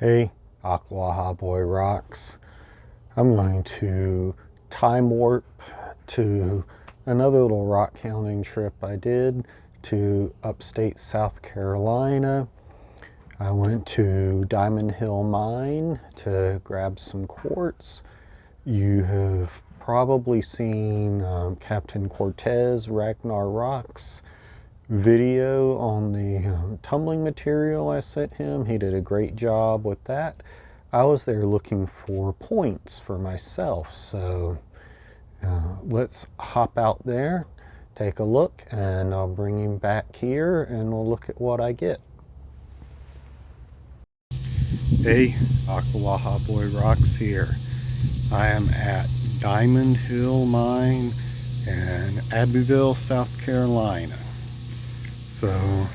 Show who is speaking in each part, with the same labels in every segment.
Speaker 1: Hey, Ocklawahaboy Rocks. I'm going to time warp to another little rock hounding trip I did to upstate South Carolina. I went to Diamond Hill Mine to grab some quartz. You have probably seen Captain Cortez Ragnar Rocks video on the tumbling material I sent him. He did a great job with that. I was there looking for points for myself, so let's hop out there, take a look, and I'll bring him back here and we'll look at what I get. Hey, Ocklawahaboy Rocks here. I am at Diamond Hill Mine in Abbeville, South Carolina. So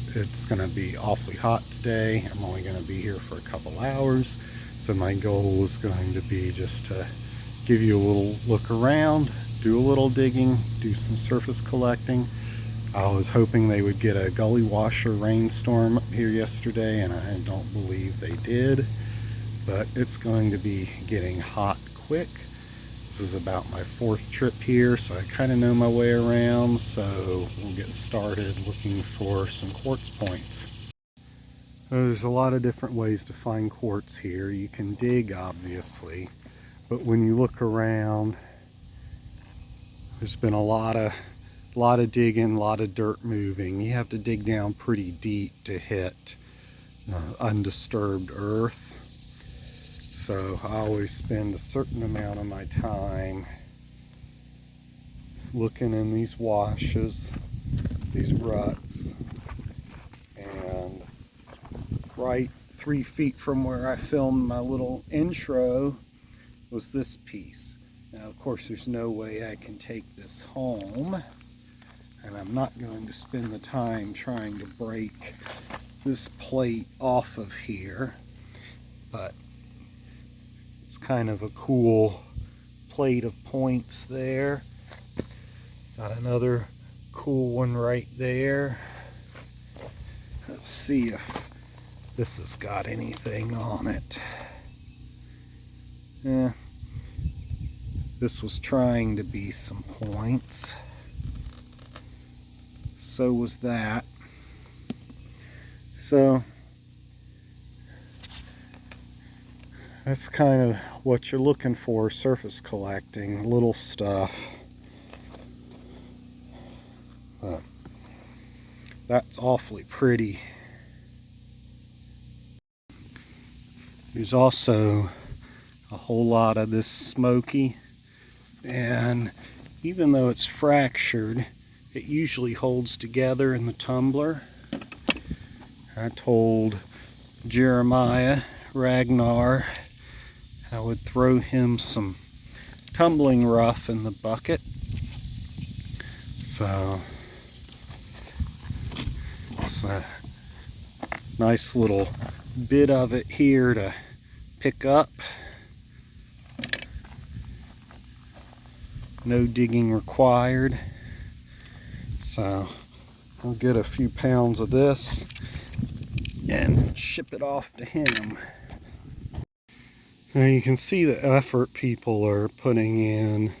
Speaker 1: it's going to be awfully hot today. I'm only going to be here for a couple hours. So my goal is going to be just to give you a little look around, do a little digging, do some surface collecting. I was hoping they would get a gully washer rainstorm up here yesterday, and I don't believe they did. But it's going to be getting hot quick. This is about my fourth trip here, so I kind of know my way around, so we'll get started looking for some quartz points. There's a lot of different ways to find quartz here. You can dig, obviously, but when you look around, there's been a lot of digging, a lot of dirt moving. You have to dig down pretty deep to hit undisturbed earth. So I always spend a certain amount of my time looking in these washes, these ruts, and right 3 feet from where I filmed my little intro was this piece. Now, of course, there's no way I can take this home, and I'm not going to spend the time trying to break this plate off of here, but it's kind of a cool plate of points there. Got another cool one right there. Let's see if this has got anything on it. Yeah, this was trying to be some points. So was that. So that's kind of what you're looking for, surface collecting, little stuff. But that's awfully pretty. There's also a whole lot of this smoky, and even though it's fractured, it usually holds together in the tumbler. I told Jeremiah Ragnar I would throw him some tumbling rough in the bucket. So it's a nice little bit of it here to pick up. No digging required. So I'll get a few pounds of this and ship it off to him. Now you can see the effort people are putting in.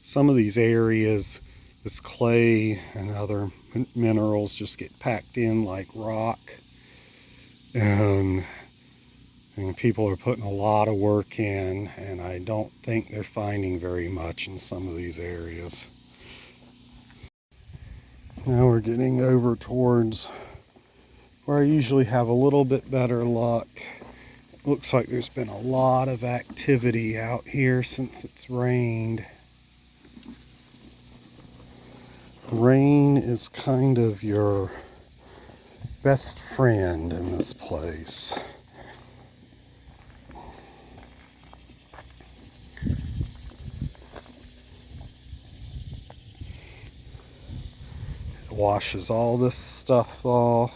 Speaker 1: Some of these areas, this clay and other minerals just get packed in like rock. And people are putting a lot of work in, and I don't think they're finding very much in some of these areas. Now we're getting over towards where I usually have a little bit better luck. Looks like there's been a lot of activity out here since it's rained. Rain is kind of your best friend in this place. It washes all this stuff off.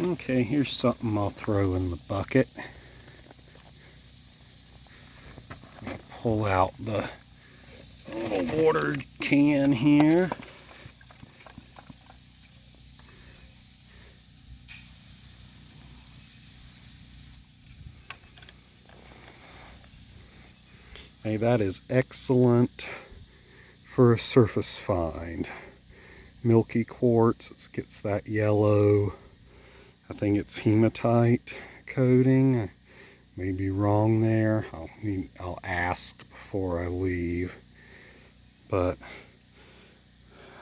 Speaker 1: Okay, here's something I'll throw in the bucket. pull out the little water can here. Hey, that is excellent for a surface find. Milky quartz, it gets that yellow, I think it's hematite coating. I may be wrong there. I'll ask before I leave. But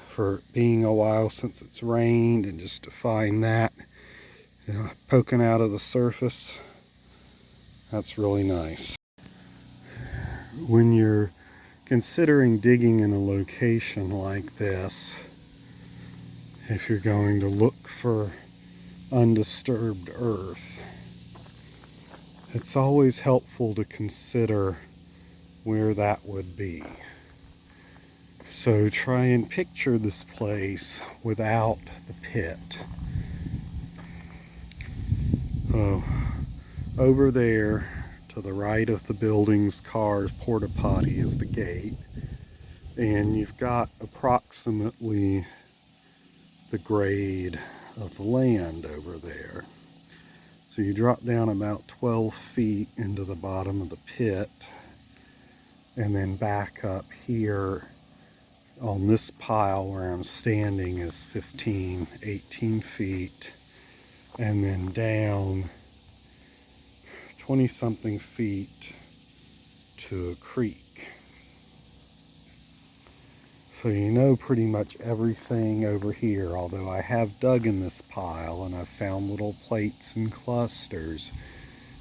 Speaker 1: for being a while since it's rained, and just to find that, you know, poking out of the surface, that's really nice. When you're considering digging in a location like this, if you're going to look for undisturbed earth, it's always helpful to consider where that would be. So try and picture this place without the pit. Oh, over there to the right of the building's car's porta potty is the gate, and you've got approximately the grade of the land over there. So you drop down about 12 feet into the bottom of the pit, and then back up here on this pile where I'm standing is 15, 18 feet, and then down 20 something feet to a creek. So you know pretty much everything over here, although I have dug in this pile and I've found little plates and clusters.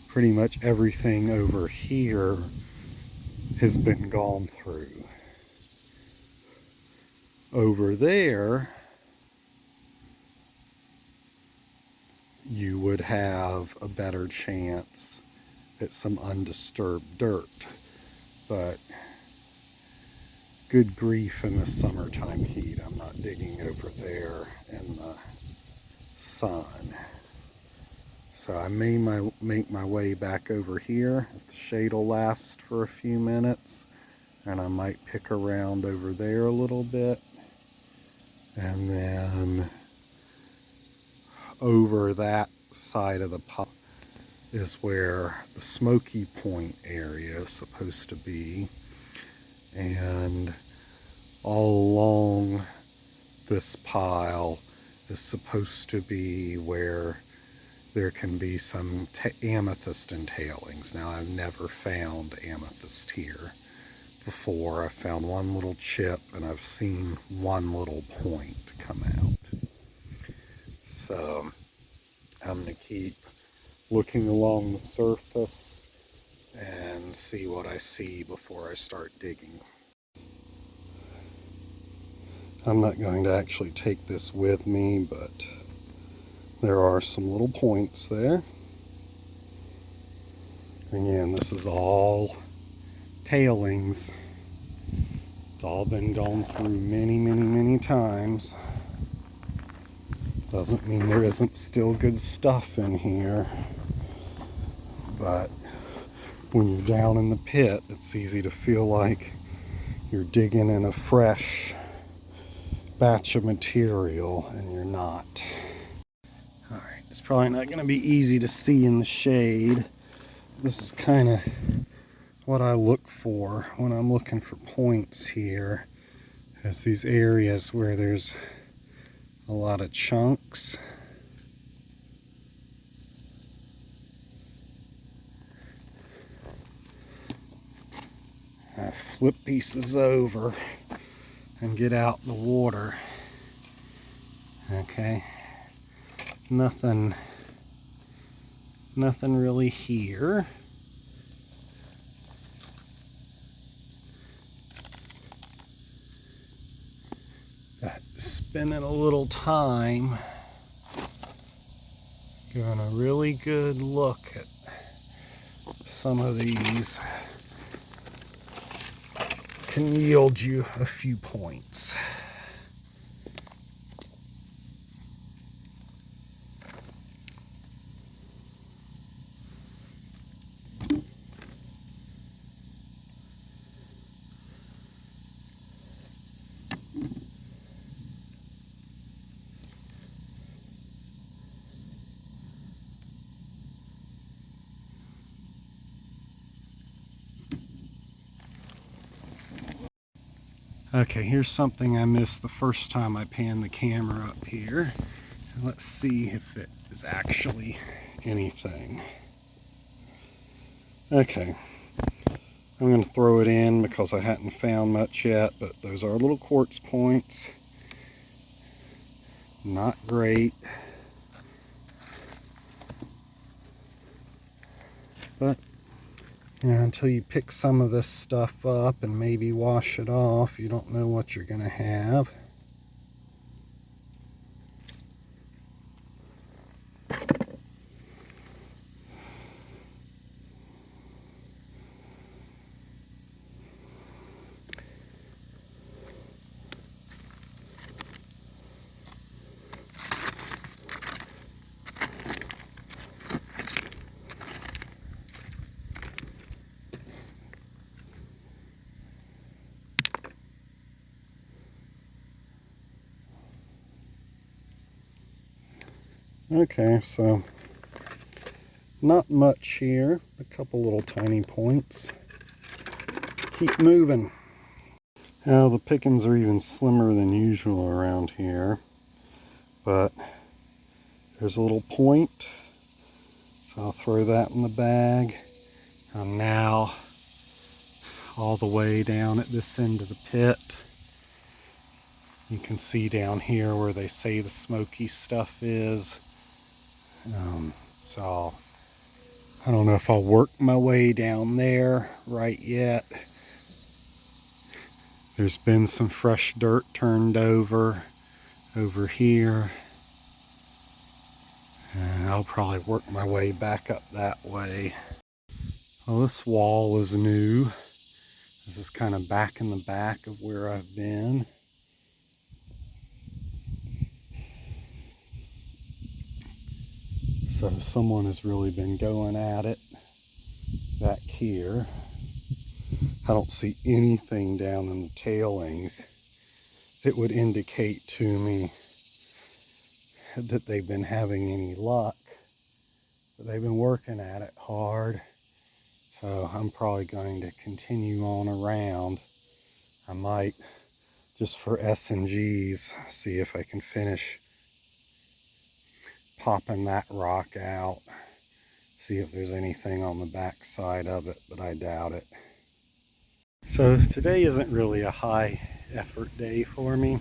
Speaker 1: Pretty much everything over here has been gone through. Over there, you would have a better chance at some undisturbed dirt, but good grief, in the summertime heat, I'm not digging over there in the sun. So I may make my way back over here if the shade will last for a few minutes, and I might pick around over there a little bit, and then over that side of the pot is where the Smoky Point area is supposed to be. And all along this pile is supposed to be where there can be some amethyst entailings. Now, I've never found amethyst here before. I've found one little chip, and I've seen one little point come out. So I'm going to keep looking along the surface and see what I see before I start digging. I'm not going to actually take this with me, but there are some little points there. Again, this is all tailings. It's all been gone through many, many, many times. Doesn't mean there isn't still good stuff in here, but when you're down in the pit, it's easy to feel like you're digging in a fresh batch of material, and you're not. Alright, it's probably not going to be easy to see in the shade. This is kind of what I look for when I'm looking for points here, is these areas where there's a lot of chunks. I flip pieces over and get out the water. Okay, nothing really here. Spending a little time giving a really good look at some of these can yield you a few points. Okay, here's something I missed the first time I panned the camera up here. Let's see if it is actually anything. Okay, I'm going to throw it in because I hadn't found much yet, but those are little quartz points. Not great, but you know, until you pick some of this stuff up and maybe wash it off, you don't know what you're going to have. Okay, so not much here, a couple little tiny points. Keep moving. Now the pickings are even slimmer than usual around here, but there's a little point, so I'll throw that in the bag. I'm now all the way down at this end of the pit. You can see down here where they say the smoky stuff is. So I don't know if I'll work my way down there right yet. There's been some fresh dirt turned over here. And I'll probably work my way back up that way. Well, this wall is new. This is kind of back in the back of where I've been. So someone has really been going at it back here. I don't see anything down in the tailings that would indicate to me that they've been having any luck. But they've been working at it hard. So I'm probably going to continue on around. I might, just for S&Gs, see if I can finish popping that rock out. See if there's anything on the back side of it, but I doubt it. So today isn't really a high effort day for me,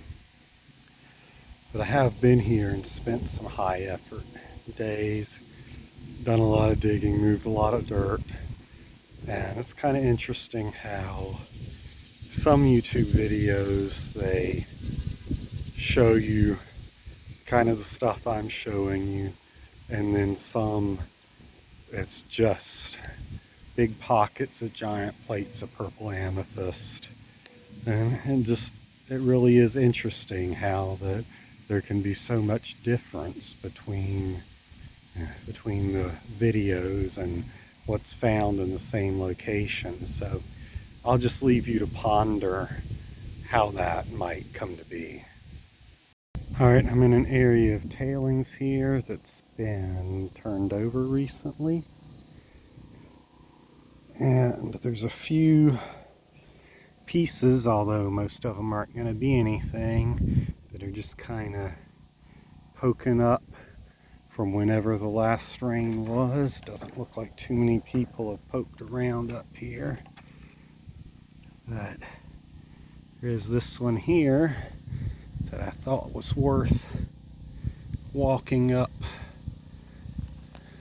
Speaker 1: but I have been here and spent some high effort days, done a lot of digging, moved a lot of dirt, and it's kind of interesting how some YouTube videos, they show you kind of the stuff I'm showing you, and then some it's just big pockets of giant plates of purple amethyst. And just, it really is interesting how that there can be so much difference between the videos and what's found in the same location. So I'll just leave you to ponder how that might come to be. Alright, I'm in an area of tailings here that's been turned over recently. And there's a few pieces, although most of them aren't going to be anything, that are just kind of poking up from whenever the last rain was. Doesn't look like too many people have poked around up here. But there's this one here that I thought was worth walking up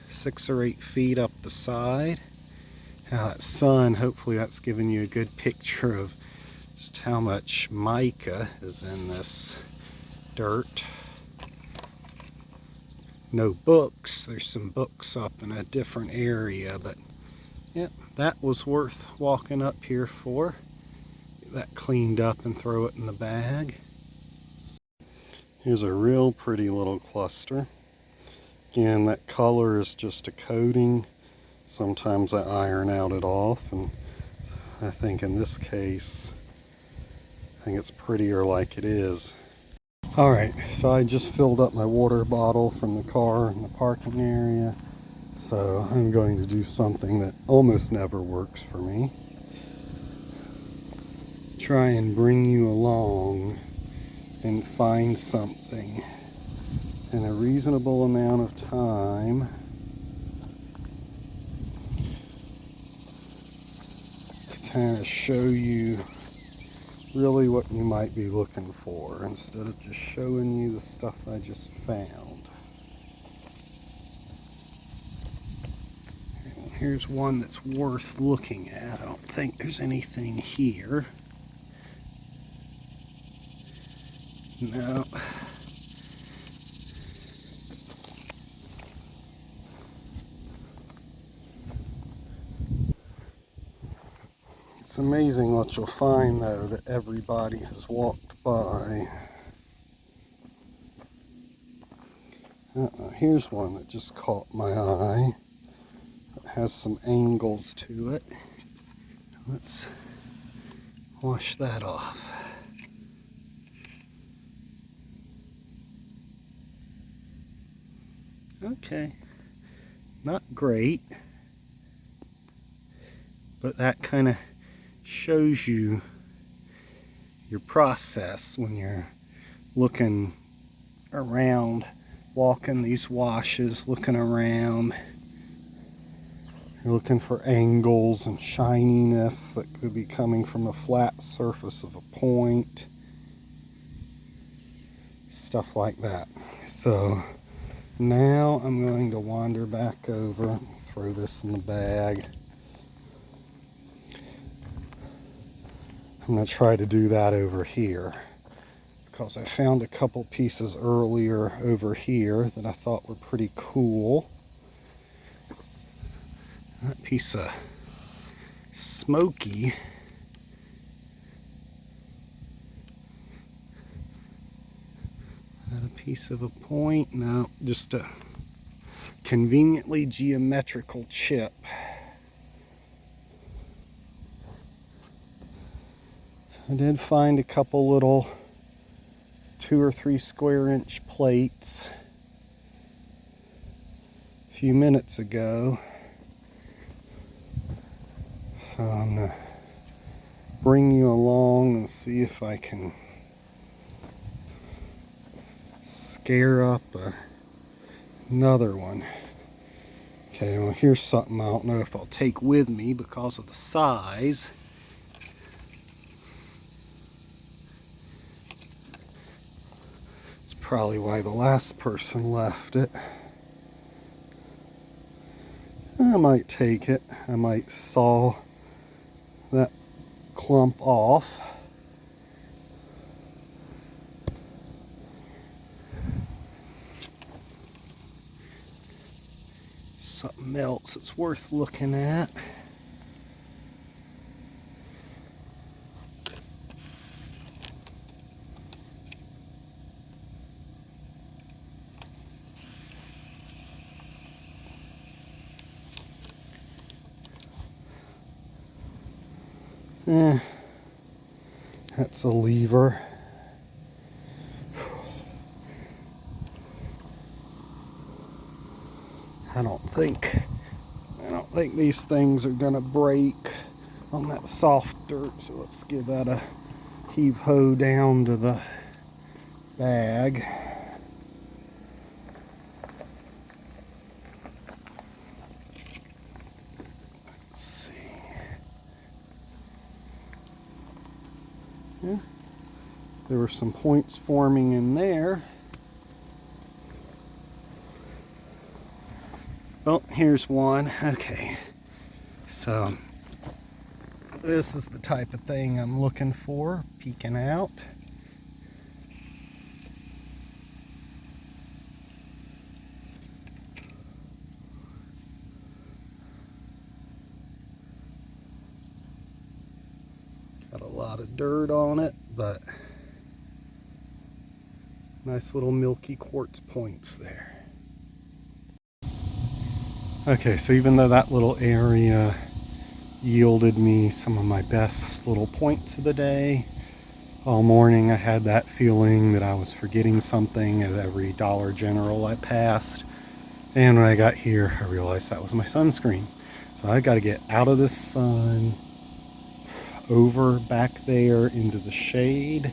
Speaker 1: 6 or 8 feet up the side. Now that sun, hopefully that's giving you a good picture of just how much mica is in this dirt. No books. There's some books up in a different area, but yeah, that was worth walking up here for. Get that cleaned up and throw it in the bag. Here's a real pretty little cluster. Again, that color is just a coating. Sometimes I iron out it off, and I think in this case, I think it's prettier like it is. Alright, so I just filled up my water bottle from the car in the parking area. So I'm going to do something that almost never works for me. try and bring you along and find something in a reasonable amount of time to kind of show you really what you might be looking for instead of just showing you the stuff I just found. And here's one that's worth looking at. I don't think there's anything here. No. It's amazing what you'll find, though, that everybody has walked by. Here's one that just caught my eye. It has some angles to it. Let's wash that off. Okay, not great, but that kind of shows you your process when you're looking around, walking these washes, looking around. You're looking for angles and shininess that could be coming from a flat surface of a point, stuff like that. So now I'm going to wander back over, throw this in the bag. I'm going to try to do that over here because I found a couple pieces earlier over here that I thought were pretty cool. That piece of smoky. That a piece of a point? No, just a conveniently geometrical chip. I did find a couple little 2 or 3 square inch plates a few minutes ago. So I'm going to bring you along and see if I can scare up another one. Okay, well here's something I don't know if I'll take with me because of the size. It's probably why the last person left it. I might take it. I might saw that clump off. Something else that's worth looking at. That's a lever. I don't think these things are gonna break on that soft dirt, so let's give that a heave-ho down to the bag. Let's see. Yeah, there were some points forming in there. Oh, here's one. Okay, so this is the type of thing I'm looking for, peeking out. Got a lot of dirt on it, but nice little milky quartz points there. Okay, so even though that little area yielded me some of my best little points of the day, all morning I had that feeling that I was forgetting something at every Dollar General I passed. And when I got here, I realized that was my sunscreen. So I got to get out of this sun. over back there into the shade,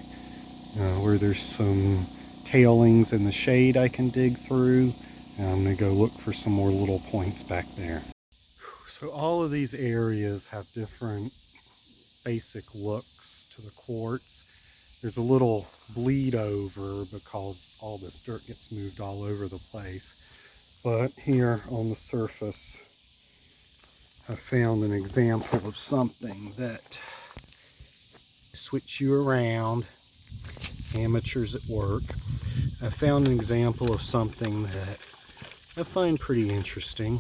Speaker 1: where there's some tailings in the shade I can dig through. And I'm going to go look for some more little points back there. So all of these areas have different basic looks to the quartz. There's a little bleed over because all this dirt gets moved all over the place. But here on the surface, I found an example of something that switch you around, amateurs at work. I found an example of something that I find pretty interesting.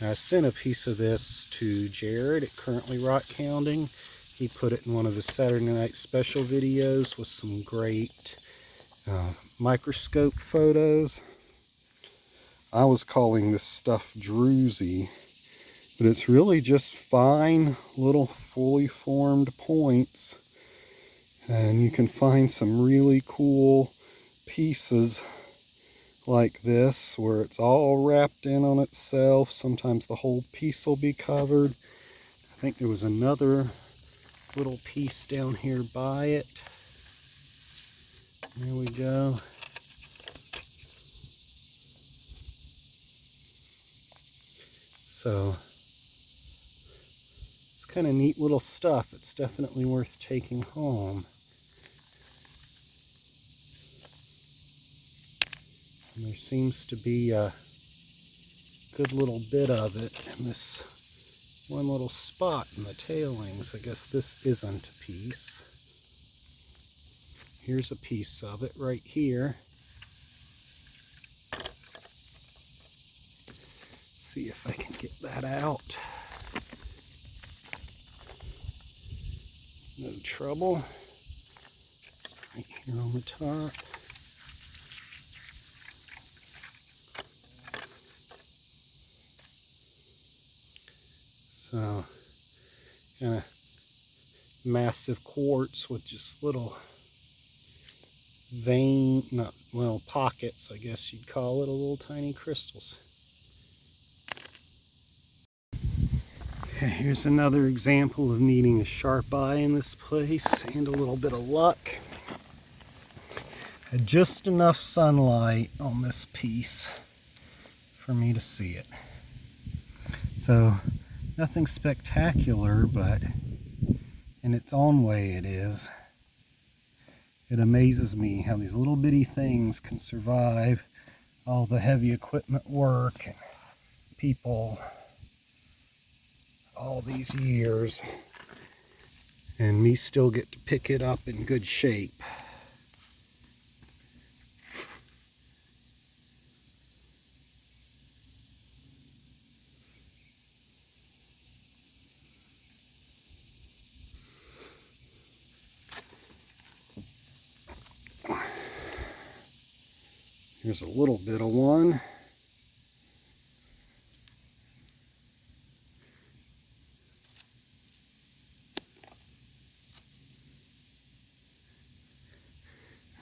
Speaker 1: I sent a piece of this to Jared at Currently Rockhounding. He put it in one of his Saturday Night Special videos with some great microscope photos. I was calling this stuff Druzy, but it's really just fine little fully formed points. And you can find some really cool pieces like this where it's all wrapped in on itself. Sometimes the whole piece will be covered. I think there was another little piece down here by it. There we go. So it's kind of neat little stuff. It's definitely worth taking home. And there seems to be a good little bit of it in this one little spot in the tailings. I guess this isn't a piece. Here's a piece of it right here. See if I can get that out. No trouble. Right here on the top. So, kind of massive quartz with just little pockets, I guess you'd call it, little tiny crystals. Okay, here's another example of needing a sharp eye in this place and a little bit of luck. Had just enough sunlight on this piece for me to see it. So, nothing spectacular, but in its own way it is. It amazes me how these little bitty things can survive all the heavy equipment work and people all these years, and me still get to pick it up in good shape. Here's a little bit of one.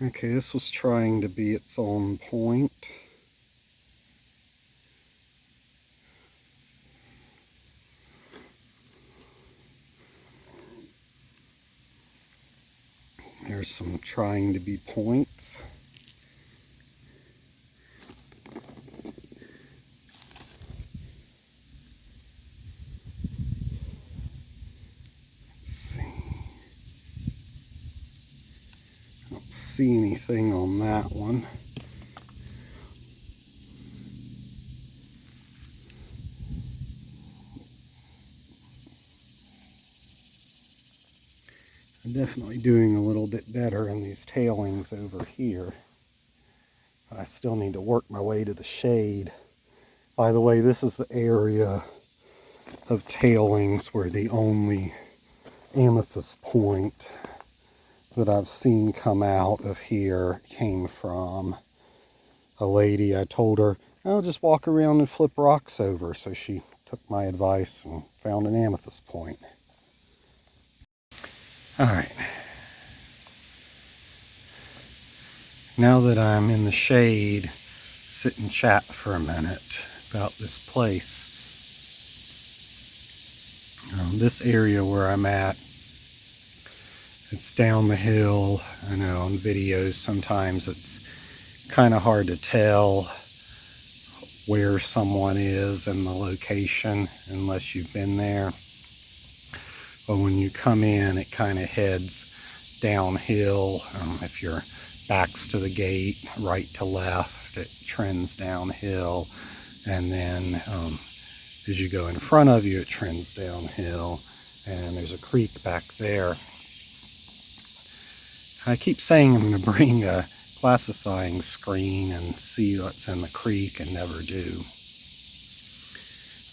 Speaker 1: Okay, this was trying to be its own point. There's some trying to be points. See anything on that one. I'm definitely doing a little bit better in these tailings over here. I still need to work my way to the shade. By the way, this is the area of tailings where the only amethyst point that I've seen come out of here came from. A lady, I told her, I'll just walk around and flip rocks over. So she took my advice and found an amethyst point. Alright. Now that I'm in the shade, sit and chat for a minute about this place. This area where I'm at, it's down the hill. I know on videos sometimes it's kind of hard to tell where someone is in the location unless you've been there. But when you come in, it kind of heads downhill. If your back's to the gate, right to left, it trends downhill. And then as you go in front of you, it trends downhill. And there's a creek back there. I keep saying I'm going to bring a classifying screen and see what's in the creek and never do.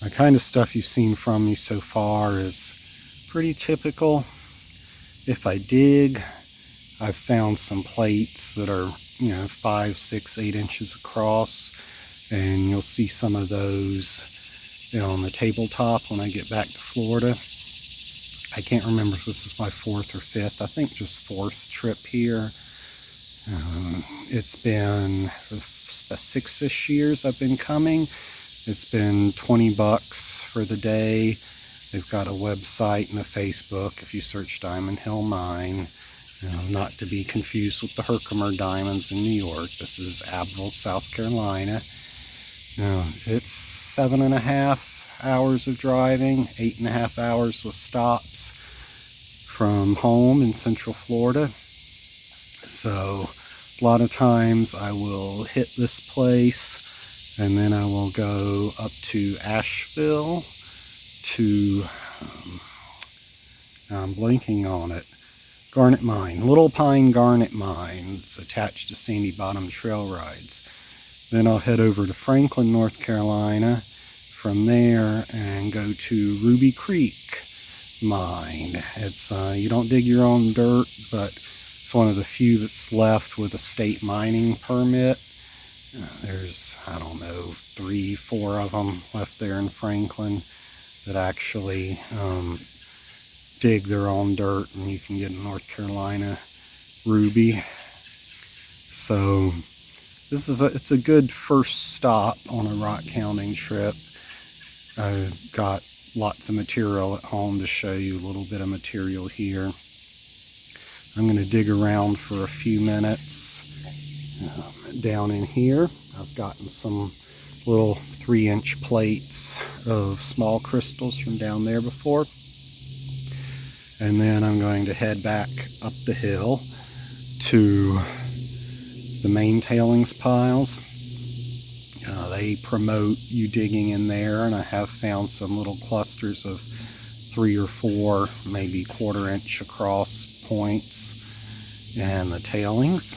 Speaker 1: The kind of stuff you've seen from me so far is pretty typical. If I dig, I've found some plates that are, 5, 6, 8 inches across, and you'll see some of those on the tabletop when I get back to Florida. I can't remember if this is my 4th or 5th. I think just 4th trip here. It's been 6-ish years I've been coming. It's been $20 for the day. They've got a website and a Facebook if you search Diamond Hill Mine. Not to be confused with the Herkimer Diamonds in New York. This is Abbeville, South Carolina. It's 7.5 hours of driving, 8.5 hours with stops from home in Central Florida. So a lot of times I will hit this place and then I will go up to Asheville to, I'm blanking on it, Garnet Mine, Little Pine Garnet Mine. It's attached to Sandy Bottom Trail Rides. Then I'll head over to Franklin, North Carolina from there and go to Ruby Creek Mine. It's you don't dig your own dirt, but it's one of the few that's left with a state mining permit. There's, I don't know, 3, 4 of them left there in Franklin that actually dig their own dirt, and you can get in North Carolina ruby. So this is it's a good first stop on a rock hounding trip. I've got lots of material at home to show you, a little bit of material here. I'm going to dig around for a few minutes down in here. I've gotten some little 3-inch plates of small crystals from down there before. And then I'm going to head back up the hill to the main tailings piles. They promote you digging in there, and I have found some little clusters of 3 or 4, maybe 1/4 inch across points and the tailings.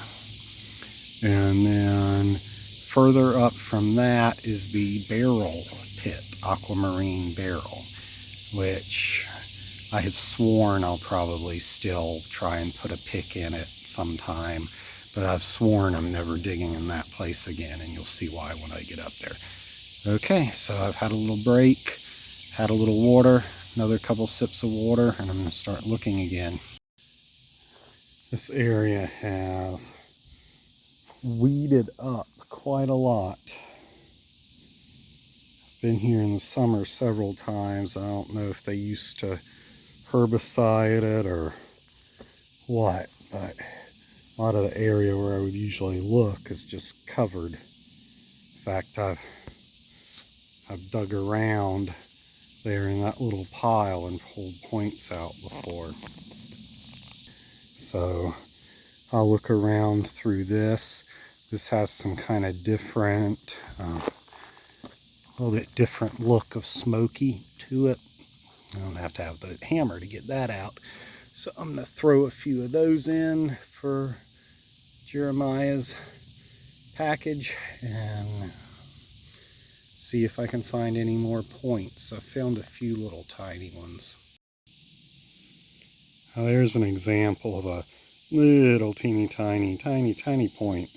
Speaker 1: And then further up from that is the barrel pit, aquamarine barrel, which I have sworn I'll probably still try and put a pick in it sometime, but I've sworn I'm never digging in that place again, and you'll see why when I get up there. Okay, so I've had a little break, had a little water, another couple sips of water, and I'm going to start looking again. This area has weeded up quite a lot. Been here in the summer several times. I don't know if they used to herbicide it or what, but a lot of the area where I would usually look is just covered. In fact, I've dug around there in that little pile and pulled points out before. So I'll look around through this. This has some kind of different, a little bit different look of smoky to it. I don't have to have the hammer to get that out. So I'm going to throw a few of those in for Jeremiah's package and see if I can find any more points. I found a few little tiny ones. Now there's an example of a little teeny tiny point.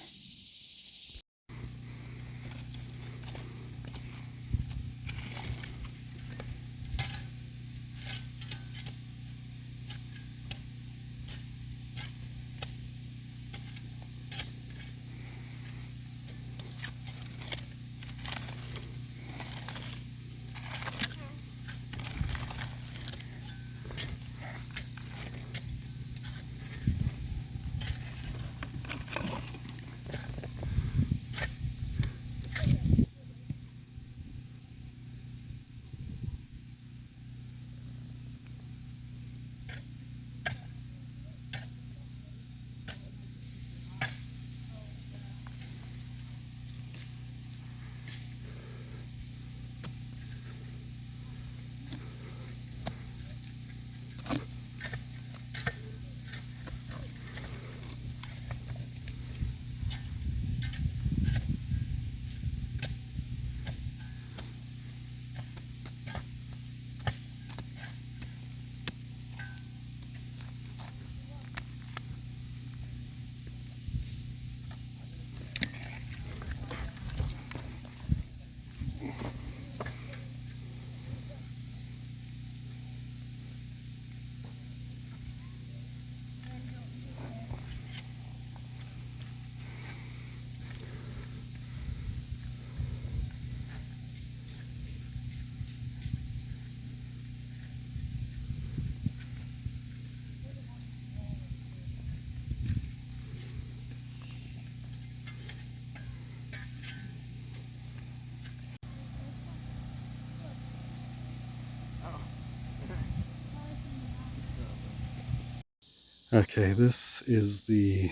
Speaker 1: Okay, this is the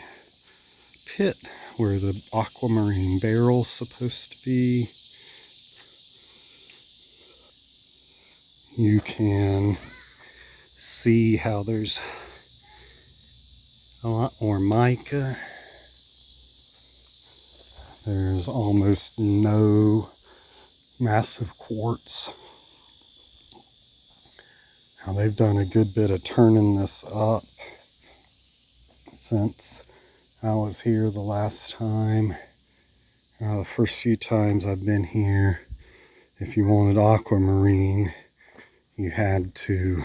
Speaker 1: pit where the aquamarine barrel's supposed to be. You can see how there's a lot more mica. There's almost no massive quartz. Now they've done a good bit of turning this up since I was here the last time. The first few times I've been here, if you wanted aquamarine, you had to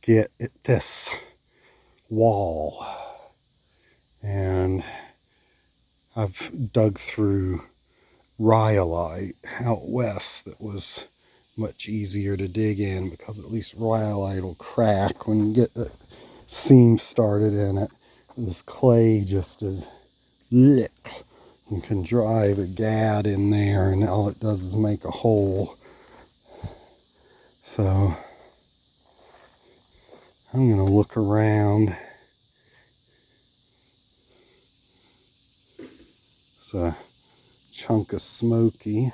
Speaker 1: get at this wall. And I've dug through rhyolite out west that was much easier to dig in, because at least rhyolite will crack when you get the seam started in it. This clay just is lick. You can drive a gad in there and all it does is make a hole. So I'm going to look around. It's a chunk of smoky.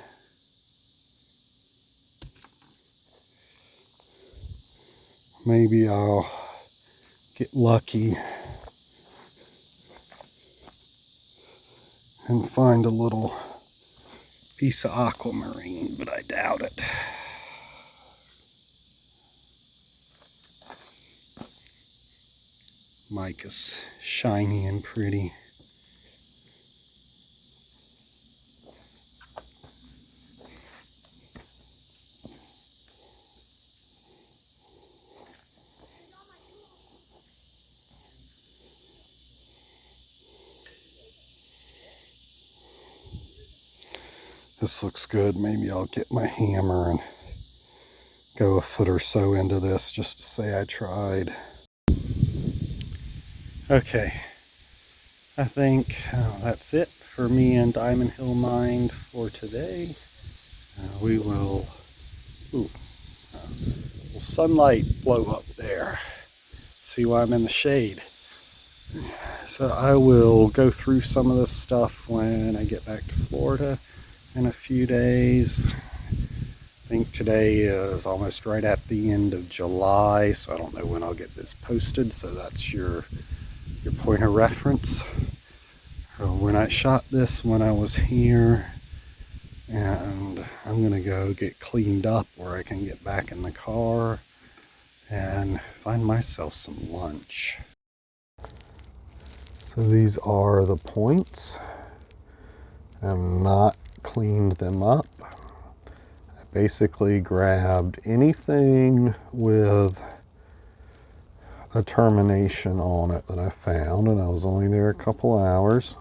Speaker 1: Maybe I'll get lucky and find a little piece of aquamarine, but I doubt it. Mica's shiny and pretty. This looks good. Maybe I'll get my hammer and go a foot or so into this just to say I tried. Okay, I think that's it for me and Diamond Hill Mine for today. We will, sunlight blow up there. See why I'm in the shade. So I will go through some of this stuff when I get back to Florida in a few days. I think today is almost right at the end of July, so I don't know when I'll get this posted, so that's your point of reference. When I shot this when I was here, and I'm gonna go get cleaned up where I can get back in the car and find myself some lunch. So these are the points. I've not cleaned them up. I basically grabbed anything with a termination on it that I found, and I was only there a couple hours.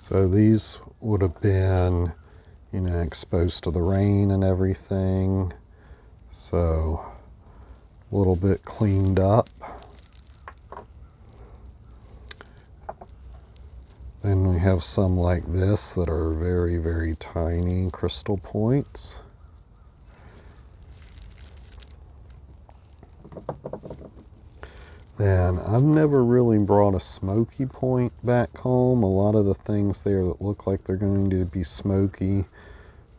Speaker 1: So these would have been, exposed to the rain and everything. So a little bit cleaned up. Then we have some like this that are very, very tiny crystal points. Then I've never really brought a smoky point back home. A lot of the things there that look like they're going to be smoky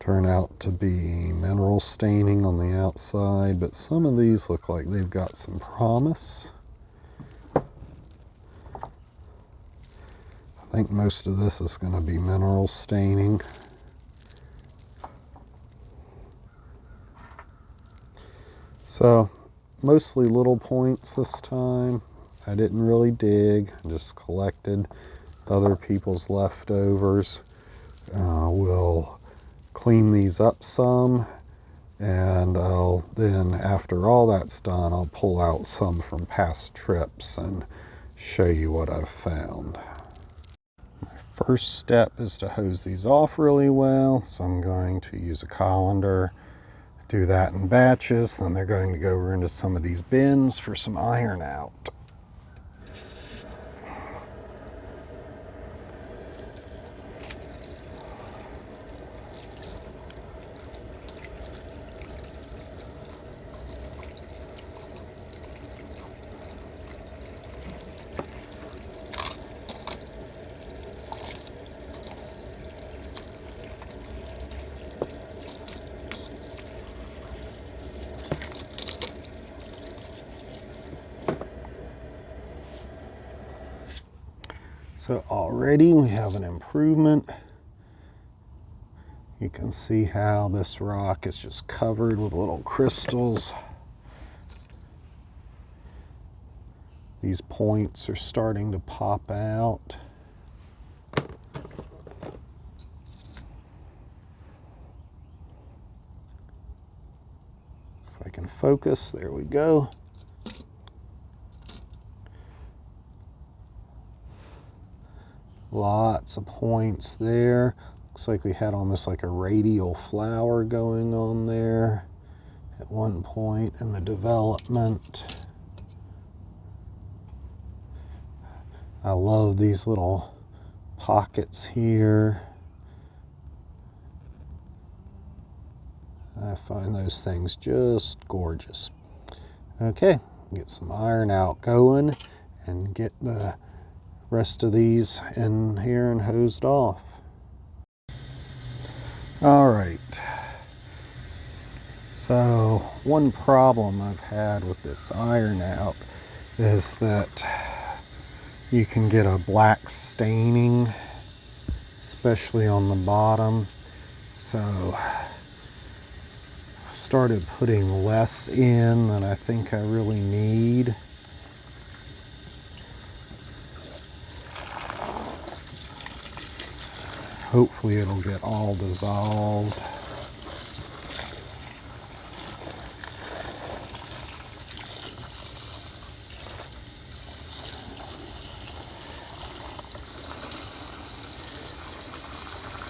Speaker 1: turn out to be mineral staining on the outside, but some of these look like they've got some promise. I think most of this is going to be mineral staining. So mostly little points this time. I didn't really dig, just collected other people's leftovers. We'll clean these up some, and I'll then, after all that's done, I'll pull out some from past trips and show you what I've found. My first step is to hose these off really well, so I'm going to use a colander. Do that in batches, then they're going to go into some of these bins for some iron out. So already we have an improvement. You can see how this rock is just covered with little crystals. These points are starting to pop out. If I can focus, there we go. Lots of points there. Looks like we had almost like a radial flower going on there at one point in the development. I love these little pockets here. I find those things just gorgeous. Okay, get some iron out going and get the rest of these in here and hosed off. All right. So one problem I've had with this iron out is that you can get a black staining, especially on the bottom. So started putting less in than I think I really need. Hopefully it'll get all dissolved.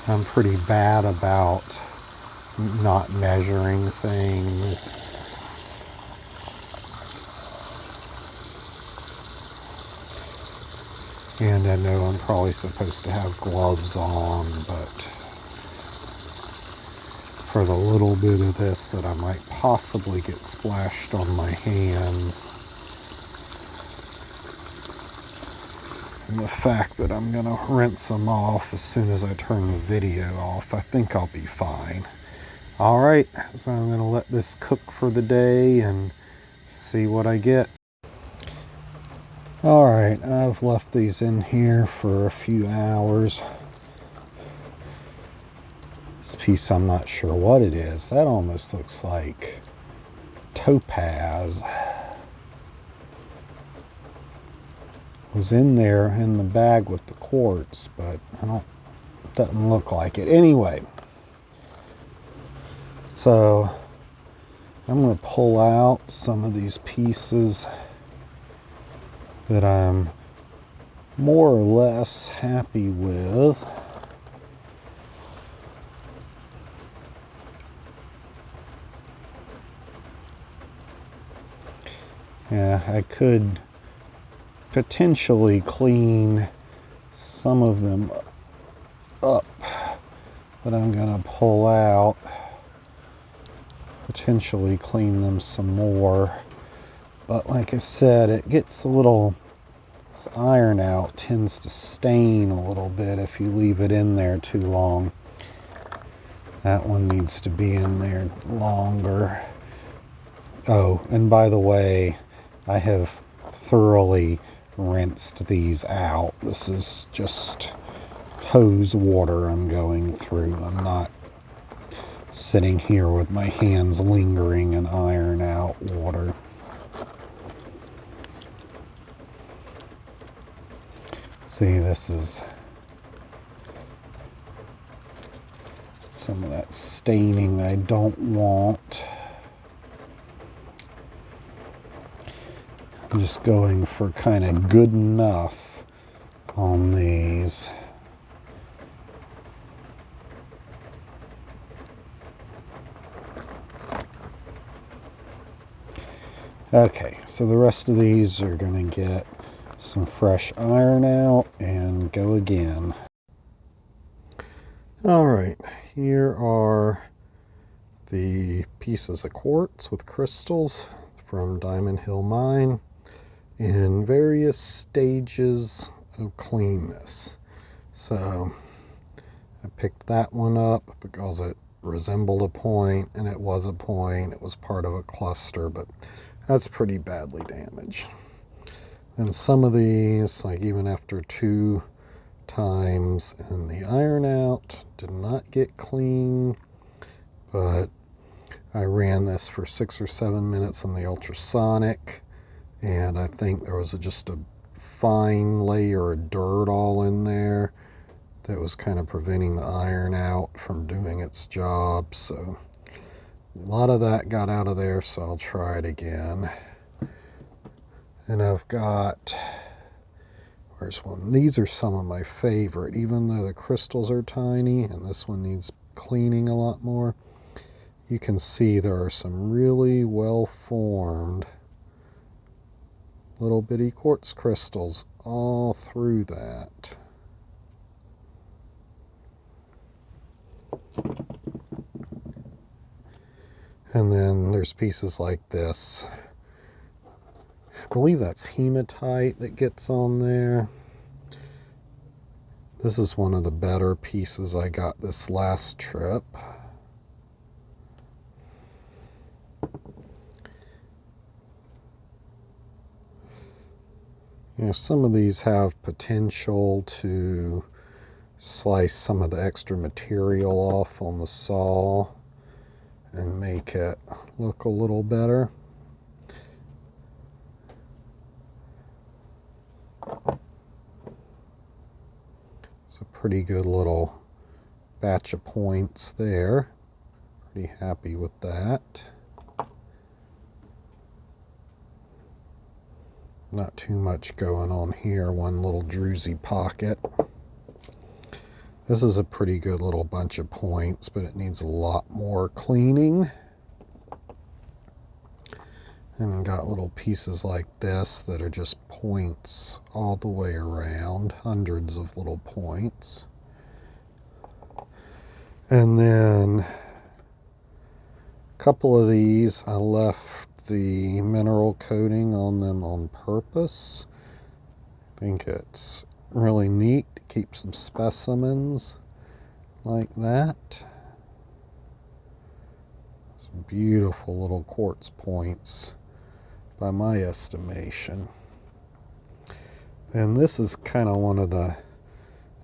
Speaker 1: I'm pretty bad about not measuring things. And I know I'm probably supposed to have gloves on, but for the little bit of this that I might possibly get splashed on my hands, and the fact that I'm going to rinse them off as soon as I turn the video off, I think I'll be fine. Alright, so I'm going to let this cook for the day and see what I get. Alright, I've left these in here for a few hours. This piece, I'm not sure what it is. That almost looks like topaz. Was in there in the bag with the quartz, but it doesn't look like it. Anyway, so I'm going to pull out some of these pieces that I'm more or less happy with. Yeah, I could potentially clean some of them up that I'm going to pull out. Potentially clean them some more. But like I said, it gets a little, this iron out tends to stain a little bit if you leave it in there too long. That one needs to be in there longer. Oh, and by the way, I have thoroughly rinsed these out. This is just hose water I'm going through. I'm not sitting here with my hands lingering in iron out water. See, this is some of that staining I don't want. I'm just going for kind of good enough on these. Okay, so the rest of these are going to get some fresh iron out and go again. Alright, here are the pieces of quartz with crystals from Diamond Hill Mine in various stages of cleanness. So I picked that one up because it resembled a point, and it was a point. It was part of a cluster, but that's pretty badly damaged. And some of these, like even after 2 times in the iron out. Did not get clean, but I ran this for 6 or 7 minutes in the ultrasonic, and I think there was just a fine layer of dirt all in there that was kind of preventing the iron out from doing its job. So a lot of that got out of there, so I'll try it again. And I've got, where's one? These are some of my favorite, even though the crystals are tiny, and this one needs cleaning a lot more. You can see there are some really well formed little bitty quartz crystals all through that. And then there's pieces like this. I believe that's hematite that gets on there. This is one of the better pieces I got this last trip. You know, some of these have potential to slice some of the extra material off on the saw and make it look a little better. It's a pretty good little batch of points there. Pretty happy with that. Not too much going on here. One little Druzy pocket. This is a pretty good little bunch of points, but it needs a lot more cleaning. And we got little pieces like this that are just points all the way around. Hundreds of little points. And then a couple of these, I left the mineral coating on them on purpose. I think it's really neat to keep some specimens like that. Some beautiful little quartz points by my estimation. And this is kind of one of the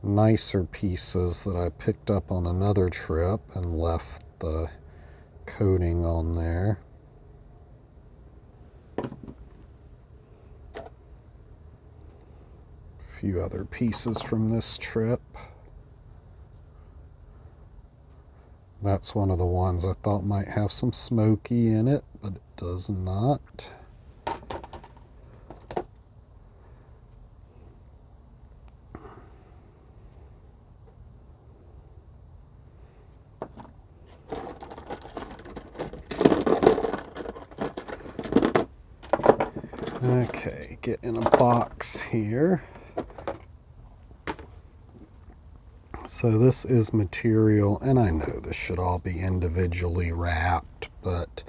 Speaker 1: nicer pieces that I picked up on another trip and left the coating on there. A few other pieces from this trip. That's one of the ones I thought might have some smoky in it, but it does not. Okay, get in a box here. So this is material, and I know this should all be individually wrapped, but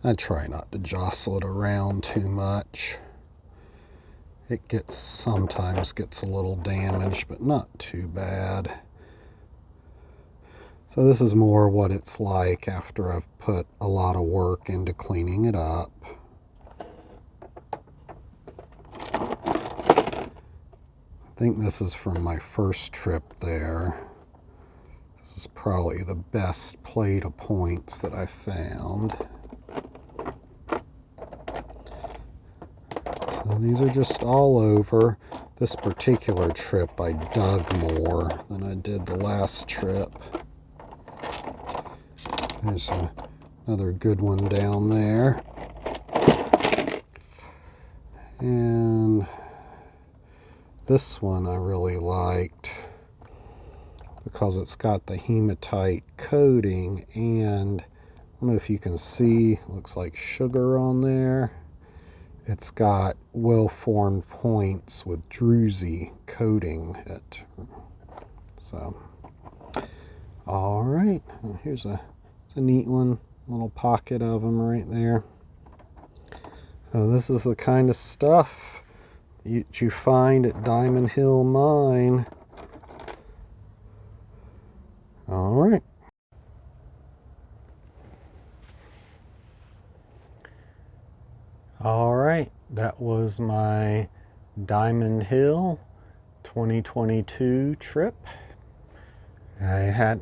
Speaker 1: I try not to jostle it around too much. It sometimes gets a little damaged, but not too bad. So this is more what it's like after I've put a lot of work into cleaning it up. I think this is from my first trip there. This is probably the best plate of points that I found. So these are just all over. This particular trip I dug more than I did the last trip. There's another good one down there. And this one I really liked because it's got the hematite coating, and I don't know if you can see, looks like sugar on there. It's got well-formed points with Druzy coating it. So, all right, it's a neat one, little pocket of them right there. So this is the kind of stuff you find at Diamond Hill Mine. All right. All right, that was my Diamond Hill
Speaker 2: 2022 trip. I had,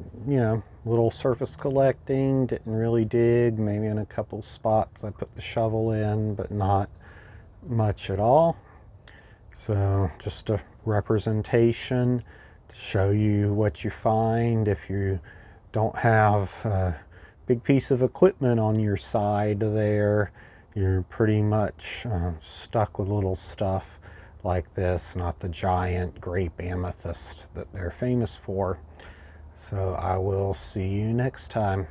Speaker 2: little surface collecting, didn't really dig, maybe in a couple spots I put the shovel in, but not much at all. So just a representation to show you what you find if you don't have a big piece of equipment on your side there. You're pretty much stuck with little stuff like this, not the giant grape amethyst that they're famous for. So I will see you next time.